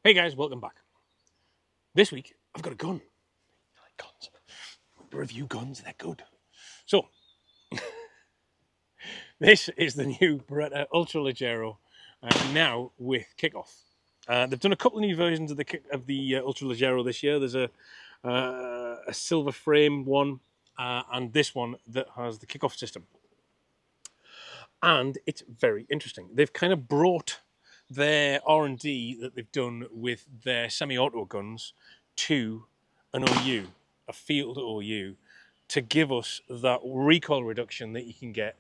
Hey guys, welcome back. This week, I've got a gun. I like guns. We review guns, they're good. So, this is the new Beretta Ultraleggero, now with kickoff. They've done a couple of new versions of the Ultraleggero this year. There's a silver frame one, and this one that has the kickoff system. And it's very interesting. They've kind of brought their R&D that they've done with their semi-auto guns to an OU, a field OU, to give us that recoil reduction that you can get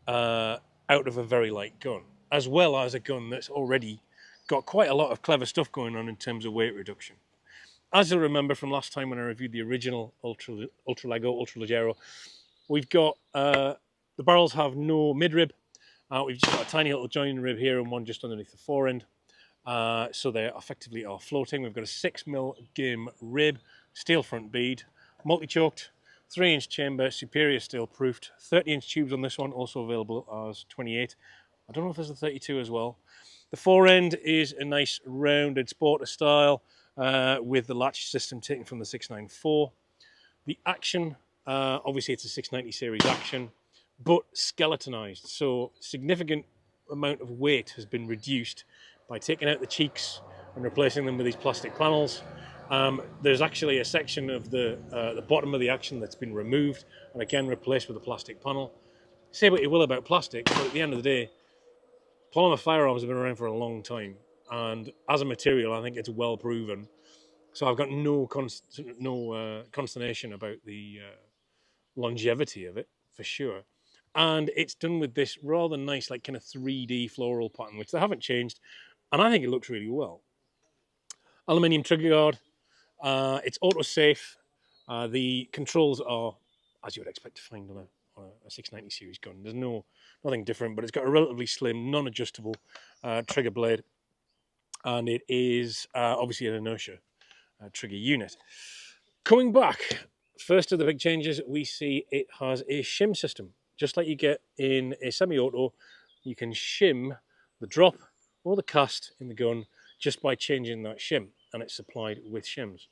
out of a very light gun, as well as a gun that's already got quite a lot of clever stuff going on in terms of weight reduction. As you'll remember from last time when I reviewed the original Ultraleggero, we've got the barrels have no mid-rib. We've just got a tiny little joining rib here and one just underneath the forend. So they effectively are floating. We've got a 6mm GIM rib, steel front bead, multi-choked, 3-inch chamber, superior steel proofed, 30-inch tubes on this one, also available as 28. I don't know if there's a 32 as well. The forend is a nice rounded sporter style with the latch system taken from the 694. The action, obviously it's a 690 series action, but skeletonized, so significant amount of weight has been reduced by taking out the cheeks and replacing them with these plastic panels. There's actually a section of the bottom of the action that's been removed and again replaced with a plastic panel. Say what you will about plastic, but at the end of the day, polymer firearms have been around for a long time, and as a material, I think it's well proven. So I've got no consternation about the longevity of it, for sure. And it's done with this rather nice, like kind of 3D floral pattern, which they haven't changed, and I think it looks really well. Aluminium trigger guard. It's auto safe. The controls are, as you would expect to find on a 690 series gun. There's nothing different, but it's got a relatively slim, non-adjustable trigger blade, and it is obviously an inertia trigger unit. Coming back, first of the big changes, we see it has a shim system. Just like you get in a semi-auto, you can shim the drop or the cast in the gun just by changing that shim, and it's supplied with shims.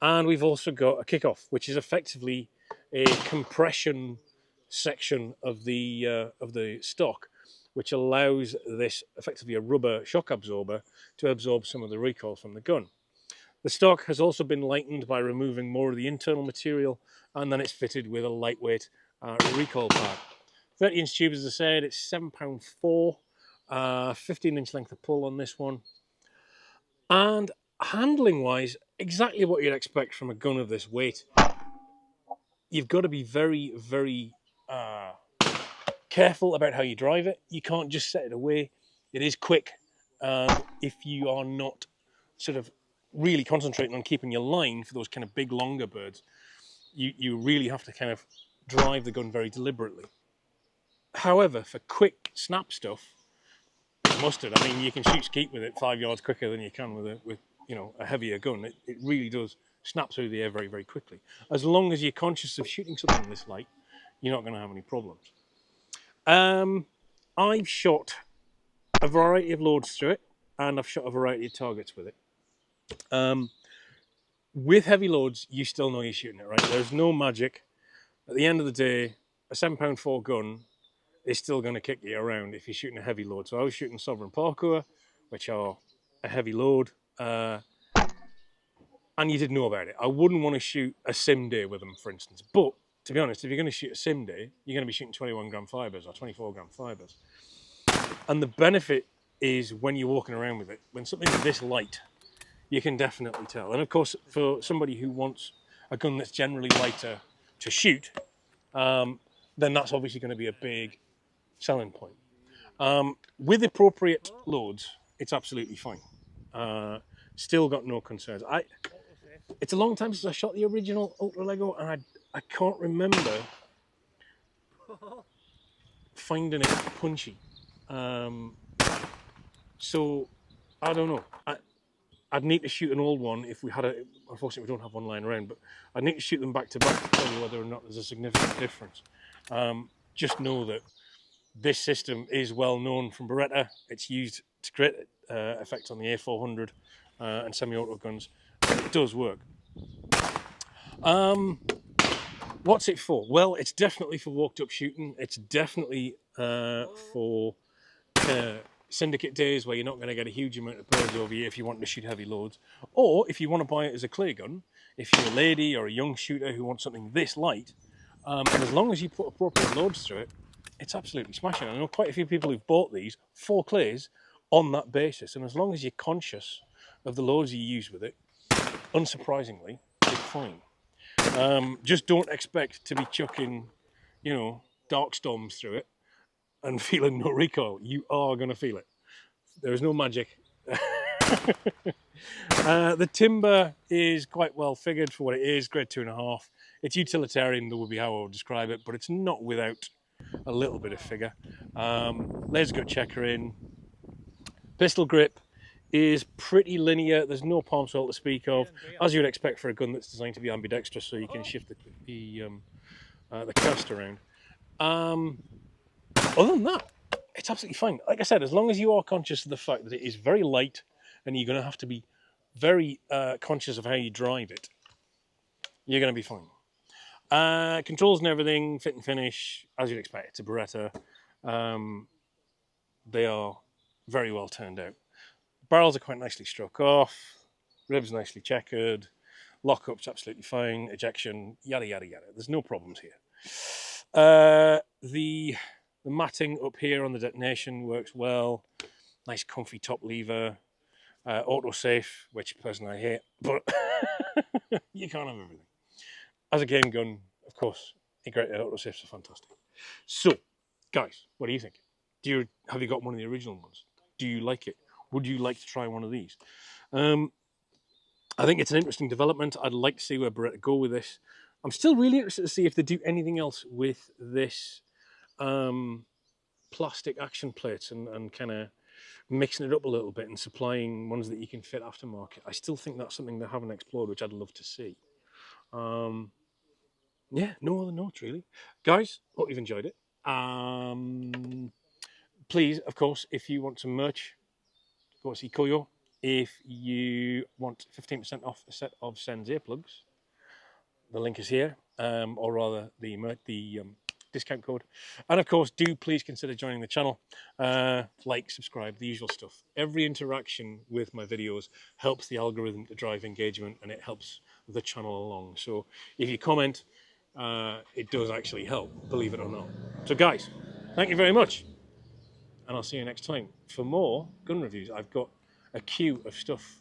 And we've also got a kickoff, which is effectively a compression section of the stock, which allows this, effectively a rubber shock absorber, to absorb some of the recoil from the gun. The stock has also been lightened by removing more of the internal material, and then it's fitted with a lightweight recoil pad. 30-inch tube, as I said, it's £7.4, 15-inch length of pull on this one. And handling-wise, exactly what you'd expect from a gun of this weight. You've got to be very, very careful about how you drive it. You can't just set it away. It is quick. If you are not sort of really concentrating on keeping your line for those kind of big, longer birds, you really have to kind of drive the gun very deliberately. However, for quick snap stuff, mustard. I mean, you can shoot skeet with it 5 yards quicker than you can with a heavier gun. It really does snap through the air very, very quickly. As long as you're conscious of shooting something this light, you're not going to have any problems. I've shot a variety of loads through it, and I've shot a variety of targets with it. With heavy loads, you still know you're shooting it, right? There's no magic. At the end of the day, a £7.4 gun is still going to kick you around if you're shooting a heavy load. So I was shooting Sovereign Parkour, which are a heavy load, and you didn't know about it. I wouldn't want to shoot a sim day with them, for instance. But to be honest, if you're going to shoot a sim day, you're going to be shooting 21 gram fibers or 24 gram fibers. And the benefit is when you're walking around with it, when something's this light, you can definitely tell. And of course, for somebody who wants a gun that's generally lighter to shoot, then that's obviously going to be a big selling point. With appropriate loads, it's absolutely fine. Still got no concerns. It's a long time since I shot the original Ultraleggero, and I can't remember finding it punchy. So I don't know. I'd need to shoot an old one if we had a. Unfortunately, we don't have one lying around, but I'd need to shoot them back to back to tell you whether or not there's a significant difference. Just know that this system is well known from Beretta. It's used to great effect on the A400 and semi-auto guns. It does work. What's it for? Well, it's definitely for walked up shooting. It's definitely for syndicate days where you're not going to get a huge amount of birds over you if you want to shoot heavy loads. Or if you want to buy it as a clear gun, if you're a lady or a young shooter who wants something this light, and as long as you put appropriate loads through it, it's absolutely smashing. I know quite a few people who've bought these for clays on that basis, and as long as you're conscious of the loads you use with it, unsurprisingly, it's fine. Just don't expect to be chucking, dark storms through it and feeling no recoil. You are going to feel it. There is no magic. The timber is quite well figured for what it is, grade 2.5. It's utilitarian, that would be how I would describe it, but it's not without a little bit of figure. Laser gut checkering. Pistol grip is pretty linear. There's no palm swell to speak of, as you would expect for a gun that's designed to be ambidextrous, so you can shift the cast around. Other than that, it's absolutely fine. Like I said, as long as you are conscious of the fact that it is very light and you're going to have to be very conscious of how you drive it, you're going to be fine. Controls and everything, fit and finish, as you'd expect. It's a Beretta. They are very well turned out. Barrels are quite nicely struck off, ribs nicely checkered, lockup's absolutely fine, ejection, yada yada yada. There's no problems here. The matting up here on the detonation works well. Nice comfy top lever. Auto-safe, which personally I hate, but you can't have everything. As a game gun, of course, integrated auto-safes are fantastic. So, guys, what do you think? Have you got one of the original ones? Do you like it? Would you like to try one of these? I think it's an interesting development. I'd like to see where Beretta go with this. I'm still really interested to see if they do anything else with this plastic action plates and kind of mixing it up a little bit and supplying ones that you can fit aftermarket. I still think that's something they haven't explored, which I'd love to see. Yeah, no other notes really. Guys, hope you've enjoyed it. Please, of course, if you want some merch, go see Koyo. If you want 15% off a set of Sen's earplugs, the link is here, or rather the discount code. And of course, do please consider joining the channel. Like, subscribe, the usual stuff. Every interaction with my videos helps the algorithm to drive engagement, and it helps the channel along. So if you comment, it does actually help, believe it or not. So guys, thank you very much, and I'll see you next time for more gun reviews. I've got a queue of stuff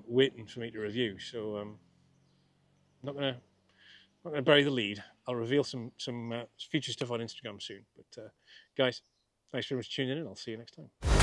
waiting for me to review, so I'm not gonna bury the lead. I'll reveal some future stuff on Instagram soon. But guys, thanks very much for tuning in, and I'll see you next time.